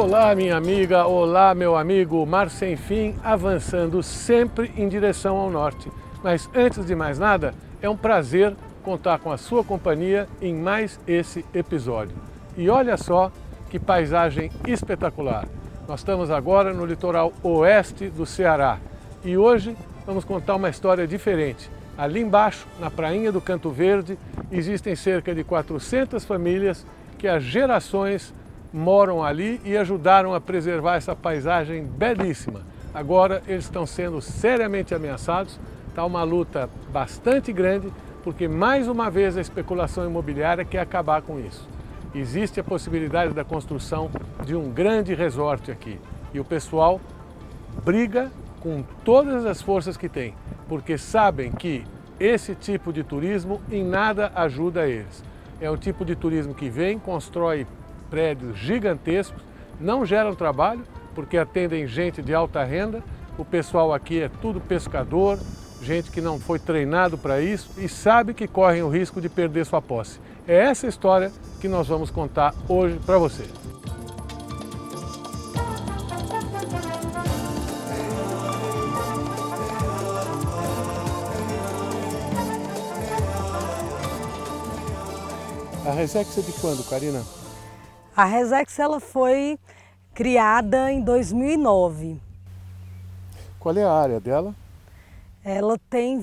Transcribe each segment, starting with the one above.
Olá, minha amiga, olá, meu amigo, Mar Sem Fim, avançando sempre em direção ao norte. Mas antes de mais nada, é um prazer contar com a sua companhia em mais esse episódio. E olha só que paisagem espetacular! Nós estamos agora no litoral oeste do Ceará e hoje vamos contar uma história diferente. Ali embaixo, na prainha do Canto Verde, existem cerca de 400 famílias que há gerações moram ali e ajudaram a preservar essa paisagem belíssima. Agora eles estão sendo seriamente ameaçados, está uma luta bastante grande, porque mais uma vez a especulação imobiliária quer acabar com isso. Existe a possibilidade da construção de um grande resort aqui e o pessoal briga com todas as forças que tem, porque sabem que esse tipo de turismo em nada ajuda eles. É um tipo de turismo que vem, constrói prédios gigantescos, não geram trabalho, porque atendem gente de alta renda, o pessoal aqui é tudo pescador, gente que não foi treinado para isso e sabe que correm o risco de perder sua posse. É essa história que nós vamos contar hoje para você. A Resex é de quando, Karina? A Resex ela foi criada em 2009. Qual é a área dela? Ela tem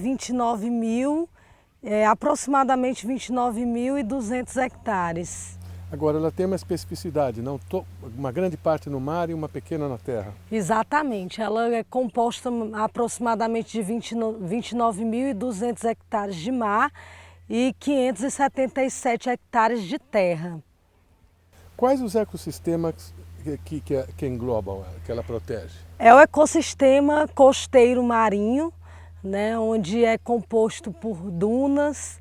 aproximadamente 29.200 hectares. Agora, ela tem uma especificidade, não? Uma grande parte no mar e uma pequena na terra. Exatamente, ela é composta aproximadamente de 29.200 hectares de mar e 577 hectares de terra. Quais os ecossistemas que englobam ela, que ela protege? É o ecossistema costeiro marinho, né, onde é composto por dunas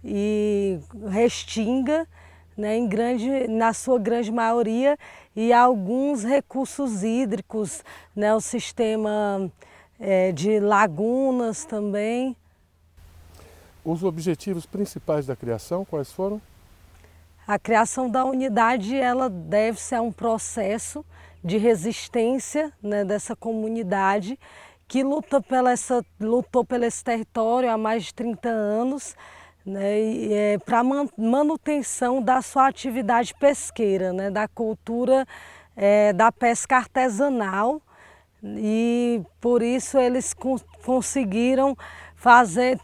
e restinga, né, na sua grande maioria, e alguns recursos hídricos, né, o sistema de lagunas também. Os objetivos principais da criação, quais foram? A criação da unidade ela deve-se a um processo de resistência, né, dessa comunidade que lutou pelo esse território há mais de 30 anos, né, para manutenção da sua atividade pesqueira, né, da cultura da pesca artesanal, e por isso eles conseguiram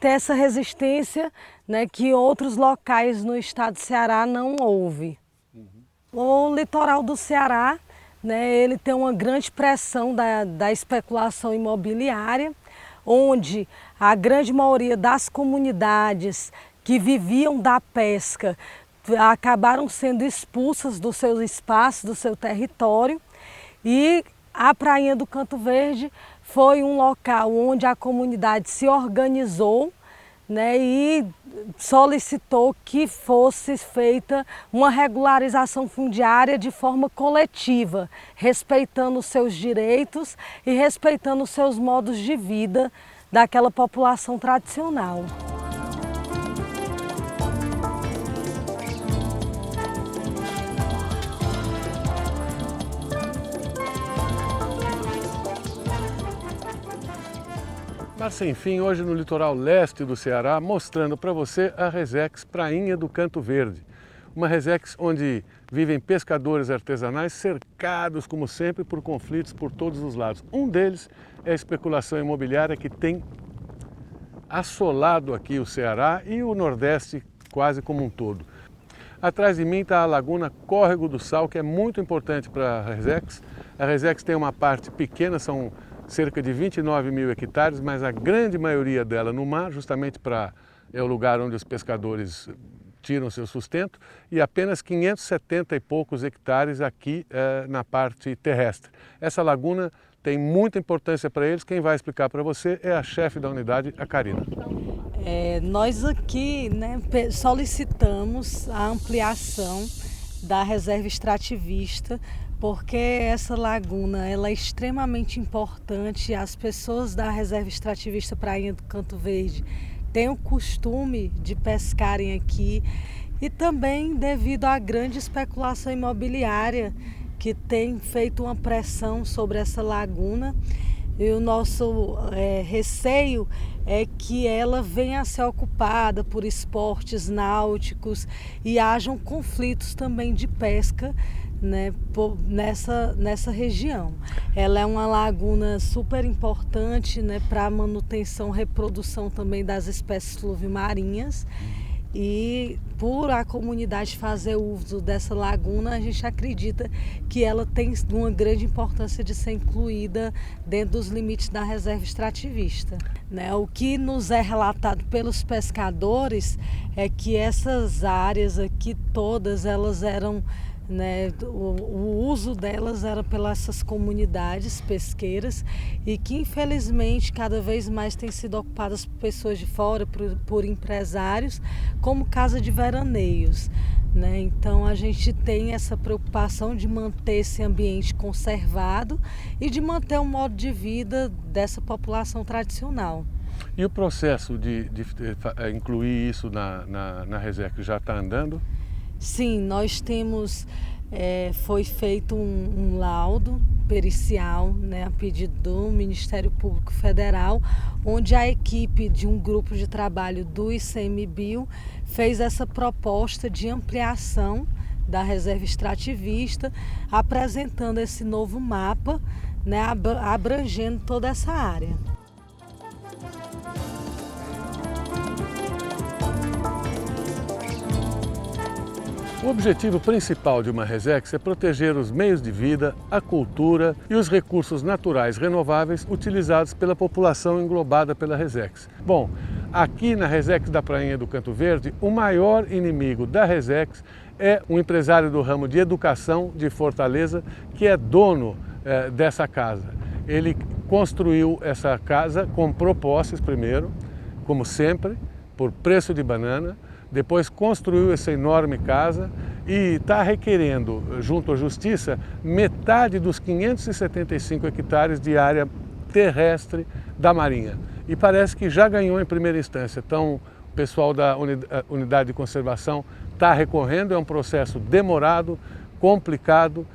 ter essa resistência, né, que outros locais no estado do Ceará não houve. O litoral do Ceará, né, ele tem uma grande pressão da especulação imobiliária, onde a grande maioria das comunidades que viviam da pesca acabaram sendo expulsas dos seus espaços, do seu território, e a Prainha do Canto Verde foi um local onde a comunidade se organizou, né, e solicitou que fosse feita uma regularização fundiária de forma coletiva, respeitando os seus direitos e respeitando os seus modos de vida daquela população tradicional. Mar Sem Fim, hoje no litoral leste do Ceará, mostrando para você a Resex Prainha do Canto Verde. Uma Resex onde vivem pescadores artesanais cercados, como sempre, por conflitos por todos os lados. Um deles é a especulação imobiliária que tem assolado aqui o Ceará e o Nordeste quase como um todo. Atrás de mim está a Laguna Córrego do Sal, que é muito importante para a Resex. A Resex tem uma parte pequena, são cerca de 29.000 hectares, mas a grande maioria dela no mar, justamente é o lugar onde os pescadores tiram seu sustento, e apenas 570 e poucos hectares aqui na parte terrestre. Essa laguna tem muita importância para eles. Quem vai explicar para você é a chefe da unidade, a Karina. Nós aqui, né, solicitamos a ampliação da reserva extrativista, porque essa laguna ela é extremamente importante. As pessoas da reserva extrativista Prainha do Canto Verde têm o costume de pescarem aqui, e também devido à grande especulação imobiliária que tem feito uma pressão sobre essa laguna. E o nosso receio é que ela venha a ser ocupada por esportes náuticos e hajam conflitos também de pesca, né, nessa região. Ela é uma laguna super importante, né, para a manutenção e reprodução também das espécies fluvimarinhas. E por a comunidade fazer uso dessa laguna, a gente acredita que ela tem uma grande importância de ser incluída dentro dos limites da reserva extrativista, né? O que nos é relatado pelos pescadores é que essas áreas aqui todas elas eram, né, o uso delas era pelas essas comunidades pesqueiras e que infelizmente cada vez mais têm sido ocupadas por pessoas de fora, por empresários, como casa de veraneios, né? Então a gente tem essa preocupação de manter esse ambiente conservado e de manter o modo de vida dessa população tradicional. E o processo de incluir isso na RESEC já está andando? Sim, nós temos, foi feito um laudo pericial, né, a pedido do Ministério Público Federal, onde a equipe de um grupo de trabalho do ICMBio fez essa proposta de ampliação da reserva extrativista, apresentando esse novo mapa, né, abrangendo toda essa área. O objetivo principal de uma RESEC é proteger os meios de vida, a cultura e os recursos naturais renováveis utilizados pela população englobada pela RESEC. Bom, aqui na RESEC da Prainha do Canto Verde, o maior inimigo da RESEC é um empresário do ramo de educação de Fortaleza, que é dono dessa casa. Ele construiu essa casa, comprou posses primeiro, como sempre, por preço de banana. Depois construiu essa enorme casa e está requerendo, junto à Justiça, metade dos 575 hectares de área terrestre da Marinha. E parece que já ganhou em primeira instância. Então, o pessoal da unidade de conservação está recorrendo, é um processo demorado, complicado.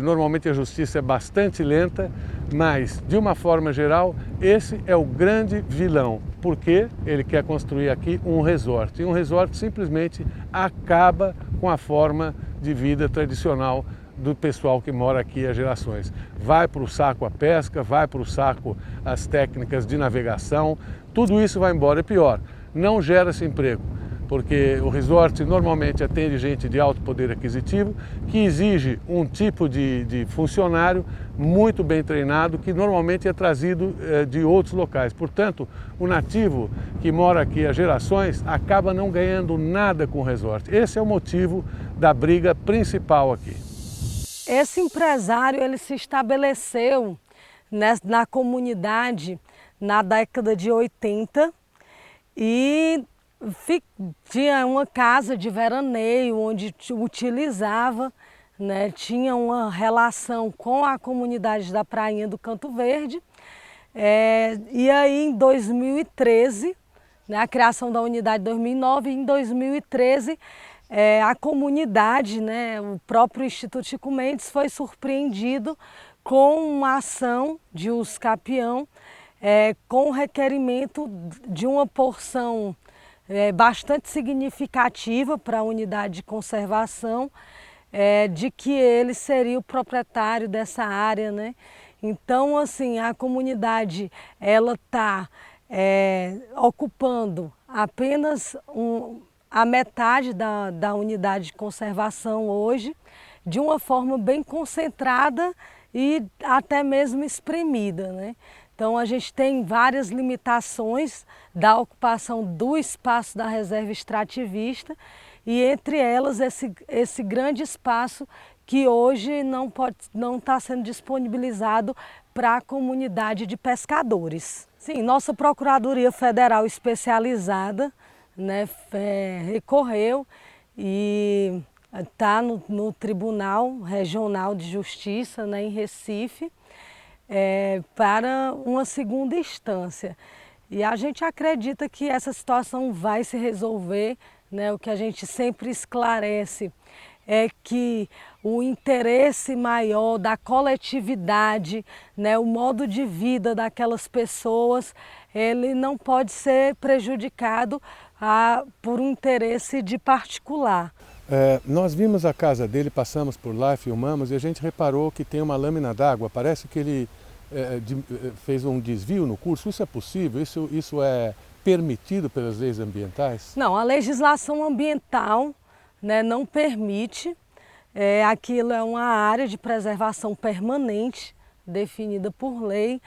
Normalmente a justiça é bastante lenta, mas de uma forma geral, esse é o grande vilão, porque ele quer construir aqui um resort. E um resort simplesmente acaba com a forma de vida tradicional do pessoal que mora aqui há gerações. Vai para o saco a pesca, vai para o saco as técnicas de navegação, tudo isso vai embora. E pior, não gera-se emprego, porque o resort normalmente atende gente de alto poder aquisitivo, que exige um tipo de funcionário muito bem treinado, que normalmente é trazido de outros locais. Portanto, o nativo que mora aqui há gerações acaba não ganhando nada com o resort. Esse é o motivo da briga principal aqui. Esse empresário ele se estabeleceu na comunidade na década de 80 e tinha uma casa de veraneio onde utilizava, né, tinha uma relação com a comunidade da Prainha do Canto Verde. E aí em 2013, né, a criação da unidade em 2009, e em 2013 a comunidade, né, o próprio Instituto Chico Mendes foi surpreendido com uma ação de uso capião, com o requerimento de uma porção bastante significativa para a unidade de conservação, de que ele seria o proprietário dessa área, né? Então, assim, a comunidade ela está ocupando apenas a metade da unidade de conservação hoje, de uma forma bem concentrada e até mesmo espremida, né? Então a gente tem várias limitações da ocupação do espaço da reserva extrativista e entre elas esse grande espaço que hoje não está sendo disponibilizado para a comunidade de pescadores. Sim, nossa Procuradoria Federal Especializada, né, recorreu e está no Tribunal Regional de Justiça, né, em Recife, para uma segunda instância. E a gente acredita que essa situação vai se resolver, né? O que a gente sempre esclarece é que o interesse maior da coletividade, né, o modo de vida daquelas pessoas, ele não pode ser prejudicado por um interesse de particular. Nós vimos a casa dele, passamos por lá, filmamos e a gente reparou que tem uma lâmina d'água. Parece que ele fez um desvio no curso. Isso é possível? Isso é permitido pelas leis ambientais? Não, a legislação ambiental, né, não permite. Aquilo é uma área de preservação permanente, definida por lei.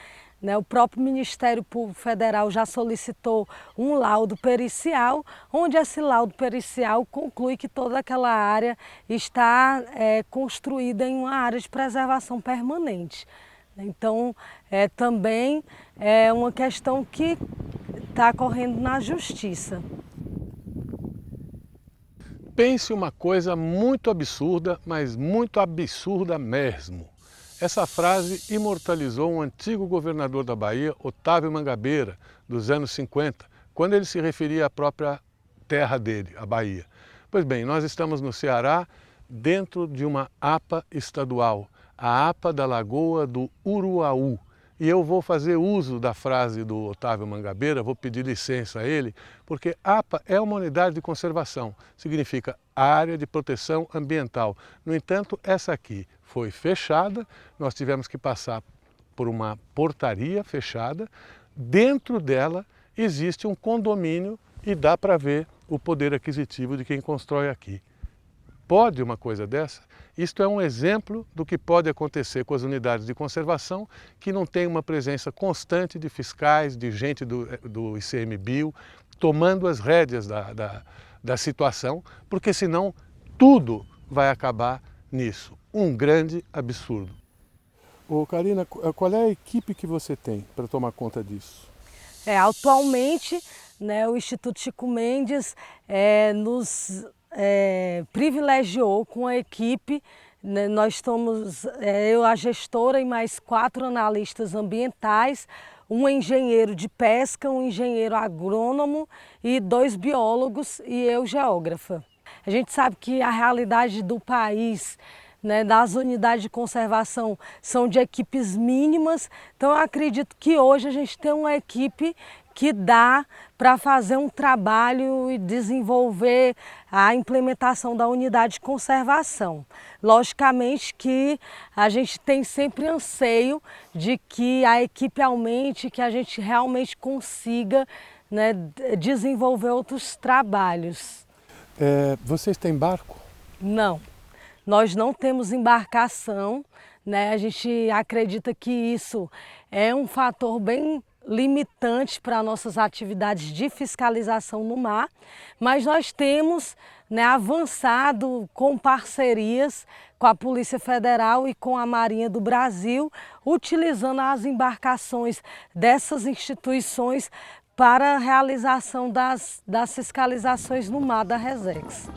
O próprio Ministério Público Federal já solicitou um laudo pericial, onde esse laudo pericial conclui que toda aquela área está construída em uma área de preservação permanente. Então, também é uma questão que está correndo na justiça. Pense uma coisa muito absurda, mas muito absurda mesmo. Essa frase imortalizou um antigo governador da Bahia, Otávio Mangabeira, dos anos 50, quando ele se referia à própria terra dele, a Bahia. Pois bem, nós estamos no Ceará, dentro de uma APA estadual, a APA da Lagoa do Uruaú. E eu vou fazer uso da frase do Otávio Mangabeira, vou pedir licença a ele, porque APA é uma unidade de conservação, significa Área de Proteção Ambiental. No entanto, essa aqui foi fechada, nós tivemos que passar por uma portaria fechada, dentro dela existe um condomínio e dá para ver o poder aquisitivo de quem constrói aqui. Pode uma coisa dessa? Isto é um exemplo do que pode acontecer com as unidades de conservação que não tem uma presença constante de fiscais, de gente do ICMBio, tomando as rédeas da situação, porque senão tudo vai acabar nisso. Um grande absurdo. Ô Karina, qual é a equipe que você tem para tomar conta disso? Atualmente, né, o Instituto Chico Mendes nos privilegiou com a equipe, né, nós estamos, eu a gestora e mais 4 analistas ambientais, um engenheiro de pesca, um engenheiro agrônomo e 2 biólogos e eu geógrafa. A gente sabe que a realidade do país, né, das unidades de conservação são de equipes mínimas, então eu acredito que hoje a gente tem uma equipe que dá para fazer um trabalho e desenvolver a implementação da unidade de conservação. Logicamente que a gente tem sempre anseio de que a equipe aumente, que a gente realmente consiga, né, desenvolver outros trabalhos. Vocês têm barco? Não, nós não temos embarcação, né? A gente acredita que isso é um fator bem limitante para nossas atividades de fiscalização no mar, mas nós temos, né, avançado com parcerias com a Polícia Federal e com a Marinha do Brasil, utilizando as embarcações dessas instituições para a realização das fiscalizações no mar da Resex.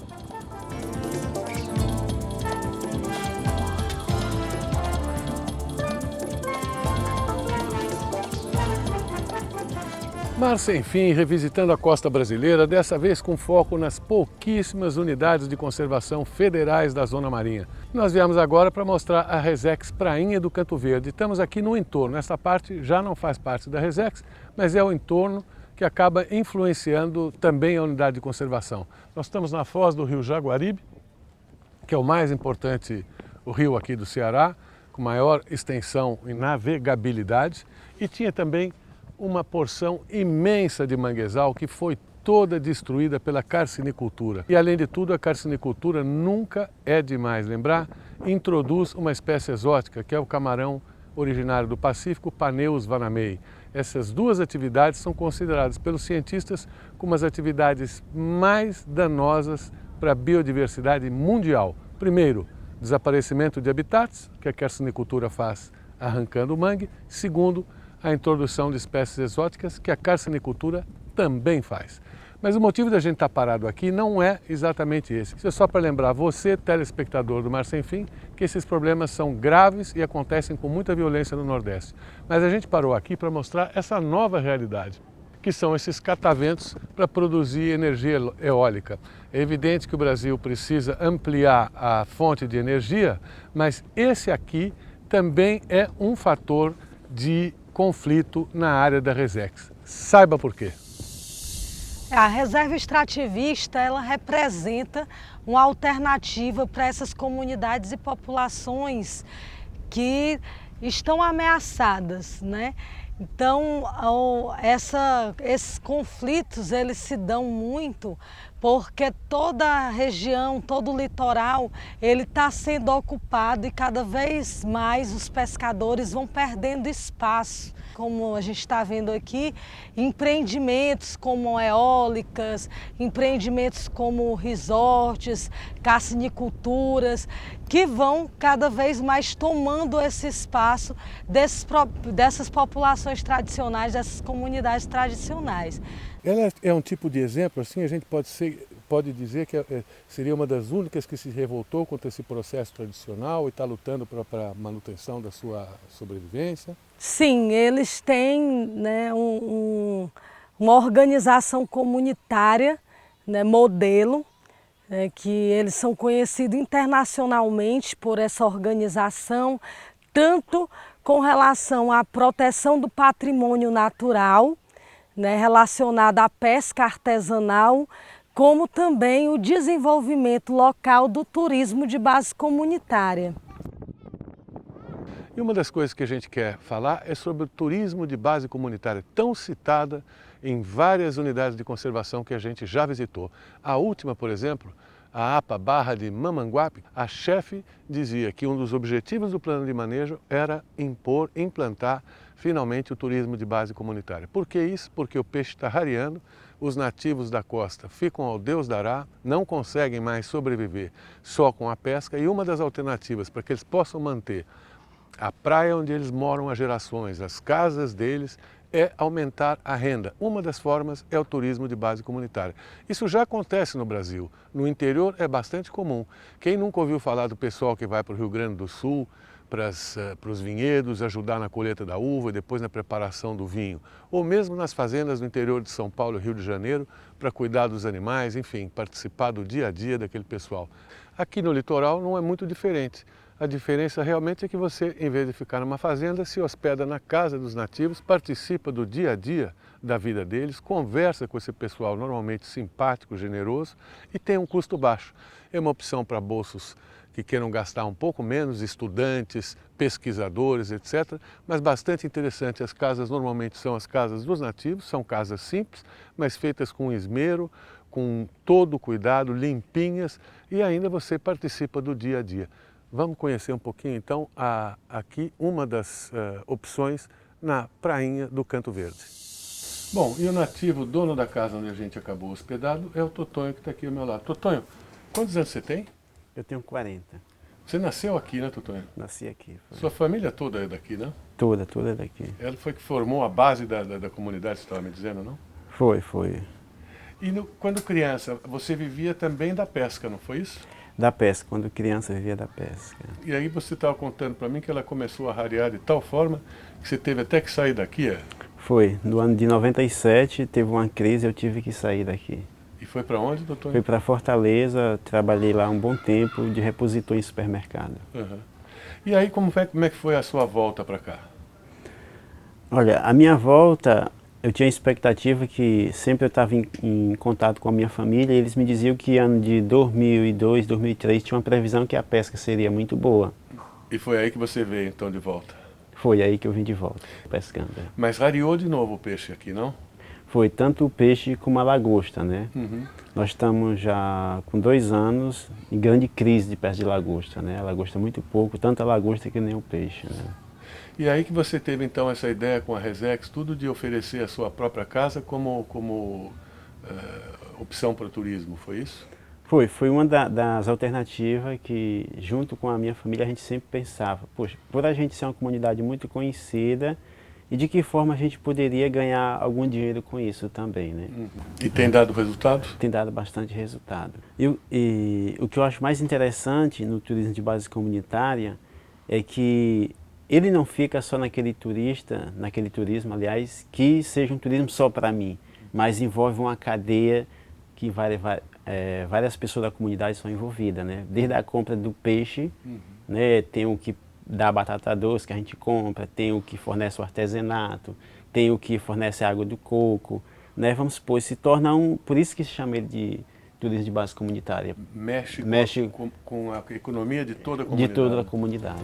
Mar Sem Fim, revisitando a costa brasileira, dessa vez com foco nas pouquíssimas unidades de conservação federais da Zona Marinha. Nós viemos agora para mostrar a Resex Prainha do Canto Verde. Estamos aqui no entorno, essa parte já não faz parte da Resex, mas é o entorno que acaba influenciando também a unidade de conservação. Nós estamos na foz do rio Jaguaribe, que é o mais importante o rio aqui do Ceará, com maior extensão e navegabilidade, e tinha também uma porção imensa de manguezal que foi toda destruída pela carcinicultura. E além de tudo, a carcinicultura nunca é demais lembrar, introduz uma espécie exótica que é o camarão originário do Pacífico, Paneus vanamei. Essas duas atividades são consideradas pelos cientistas como as atividades mais danosas para a biodiversidade mundial. Primeiro, desaparecimento de habitats, que a carcinicultura faz arrancando o mangue. Segundo, a introdução de espécies exóticas que a carcinicultura também faz. Mas o motivo da gente estar parado aqui não é exatamente esse. Isso é só para lembrar você, telespectador do Mar Sem Fim, que esses problemas são graves e acontecem com muita violência no Nordeste. Mas a gente parou aqui para mostrar essa nova realidade, que são esses cataventos para produzir energia eólica. É evidente que o Brasil precisa ampliar a fonte de energia, mas esse aqui também é um fator de conflito na área da Resex. Saiba por quê. A reserva extrativista, ela representa uma alternativa para essas comunidades e populações que estão ameaçadas, né? Então, esses conflitos, eles se dão muito porque toda a região, todo o litoral, ele está sendo ocupado e cada vez mais os pescadores vão perdendo espaço. Como a gente está vendo aqui, empreendimentos como eólicas, empreendimentos como resorts, carciniculturas, que vão cada vez mais tomando esse espaço dessas populações tradicionais, dessas comunidades tradicionais. Ela é um tipo de exemplo, assim, a gente pode dizer que seria uma das únicas que se revoltou contra esse processo tradicional e está lutando para a manutenção da sua sobrevivência? Sim, eles têm, né, uma organização comunitária, né, modelo, que eles são conhecidos internacionalmente por essa organização, tanto com relação à proteção do patrimônio natural, né, relacionado à pesca artesanal, como também o desenvolvimento local do turismo de base comunitária. E uma das coisas que a gente quer falar é sobre o turismo de base comunitária, tão citada em várias unidades de conservação que a gente já visitou. A última, por exemplo, a APA Barra de Mamanguape, a chefe dizia que um dos objetivos do plano de manejo era implantar finalmente o turismo de base comunitária. Por que isso? Porque o peixe está rareando, os nativos da costa ficam ao Deus dará, não conseguem mais sobreviver só com a pesca e uma das alternativas para que eles possam manter a praia onde eles moram há gerações, as casas deles, é aumentar a renda. Uma das formas é o turismo de base comunitária. Isso já acontece no Brasil. No interior é bastante comum. Quem nunca ouviu falar do pessoal que vai para o Rio Grande do Sul, para os vinhedos, ajudar na colheita da uva e depois na preparação do vinho? Ou mesmo nas fazendas do interior de São Paulo e Rio de Janeiro, para cuidar dos animais, enfim, participar do dia a dia daquele pessoal. Aqui no litoral não é muito diferente. A diferença realmente é que você, em vez de ficar numa fazenda, se hospeda na casa dos nativos, participa do dia a dia da vida deles, conversa com esse pessoal normalmente simpático, generoso e tem um custo baixo. É uma opção para bolsos que queiram gastar um pouco menos, estudantes, pesquisadores, etc. Mas bastante interessante, as casas normalmente são as casas dos nativos, são casas simples, mas feitas com esmero, com todo o cuidado, limpinhas e ainda você participa do dia a dia. Vamos conhecer um pouquinho então aqui uma das opções na prainha do Canto Verde. Bom, e o nativo, dono da casa onde a gente acabou hospedado, é o Totonho que está aqui ao meu lado. Totonho, quantos anos você tem? Eu tenho 40. Você nasceu aqui, né, Totonho? Nasci aqui. Foi. Sua família toda é daqui, né? Toda é daqui. Ela foi que formou a base da comunidade, você estava me dizendo, não? Foi. E quando criança, você vivia também da pesca, não foi isso? Da pesca, quando criança vivia da pesca. E aí você estava contando para mim que ela começou a rarear de tal forma que você teve até que sair daqui, é? Foi. No ano de 97 teve uma crise, eu tive que sair daqui. E foi para onde, doutor? Fui para Fortaleza, trabalhei lá um bom tempo de repositor em supermercado. Uhum. E aí como é que foi a sua volta para cá? Olha, a minha volta, eu tinha a expectativa que sempre eu estava em contato com a minha família e eles me diziam que ano de 2002, 2003 tinha uma previsão que a pesca seria muito boa. E foi aí que você veio então de volta? Foi aí que eu vim de volta, pescando. Mas rareou de novo o peixe aqui, não? Foi tanto o peixe como a lagosta, né? Uhum. Nós estamos já com 2 anos em grande crise de pesca de lagosta, né? A lagosta muito pouco, tanto a lagosta que nem o peixe, né? E aí que você teve então essa ideia com a Resex, tudo de oferecer a sua própria casa como opção para o turismo, foi isso? Foi uma das alternativas que, junto com a minha família, a gente sempre pensava, poxa, por a gente ser uma comunidade muito conhecida, e de que forma a gente poderia ganhar algum dinheiro com isso também, né? Uhum. E tem dado resultado? Tem dado bastante resultado. E o que eu acho mais interessante no turismo de base comunitária é que ele não fica só naquele turismo, aliás, que seja um turismo só para mim, mas envolve uma cadeia que várias pessoas da comunidade são envolvidas, né? Desde a compra do peixe, né? Tem o que dá batata doce que a gente compra, tem o que fornece o artesanato, tem o que fornece a água do coco, né? Vamos supor, se torna por isso que se chama ele de turismo de base comunitária. Mexe com a economia de toda a comunidade. De toda a comunidade.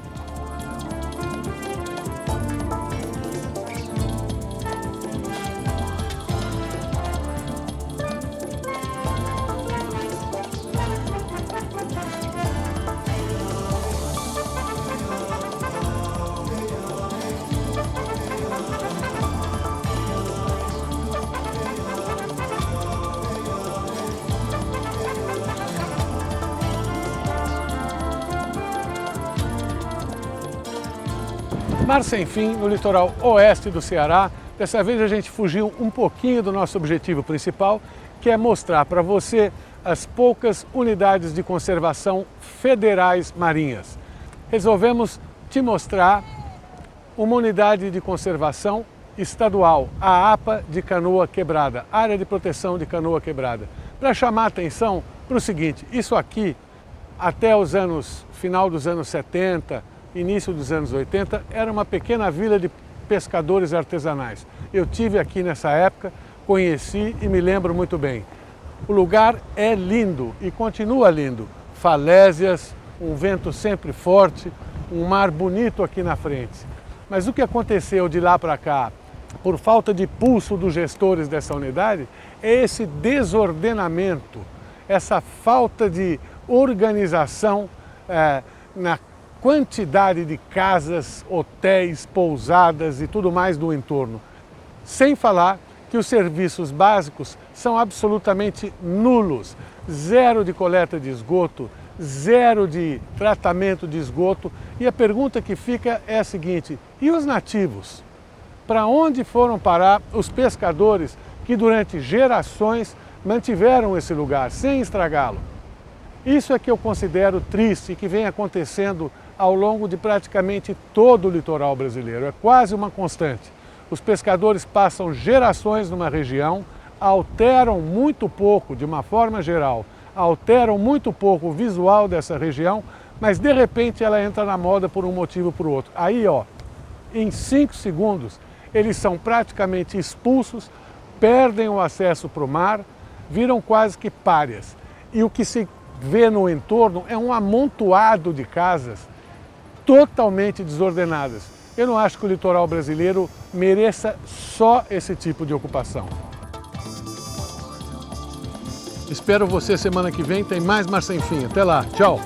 Mar Sem Fim, no litoral oeste do Ceará. Dessa vez a gente fugiu um pouquinho do nosso objetivo principal, que é mostrar para você as poucas unidades de conservação federais marinhas. Resolvemos te mostrar uma unidade de conservação estadual, a APA de Canoa Quebrada, Área de Proteção de Canoa Quebrada, para chamar a atenção para o seguinte: isso aqui, até final dos anos 70, início dos anos 80, era uma pequena vila de pescadores artesanais. Eu tive aqui nessa época, conheci e me lembro muito bem. O lugar é lindo e continua lindo. Falésias, um vento sempre forte, um mar bonito aqui na frente. Mas o que aconteceu de lá para cá, por falta de pulso dos gestores dessa unidade, é esse desordenamento, essa falta de organização na quantidade de casas, hotéis, pousadas e tudo mais do entorno. Sem falar que os serviços básicos são absolutamente nulos. Zero de coleta de esgoto, zero de tratamento de esgoto. E a pergunta que fica é a seguinte: e os nativos? Para onde foram parar os pescadores que durante gerações mantiveram esse lugar sem estragá-lo? Isso é que eu considero triste e que vem acontecendo ao longo de praticamente todo o litoral brasileiro. É quase uma constante. Os pescadores passam gerações numa região, alteram muito pouco, de uma forma geral, alteram muito pouco o visual dessa região, mas de repente ela entra na moda por um motivo ou por outro. Aí, ó, em 5 segundos, eles são praticamente expulsos, perdem o acesso para o mar, viram quase que párias. E o que se vê no entorno é um amontoado de casas totalmente desordenadas. Eu não acho que o litoral brasileiro mereça só esse tipo de ocupação. Espero você semana que vem, tem mais Mar Sem Fim. Até lá, tchau!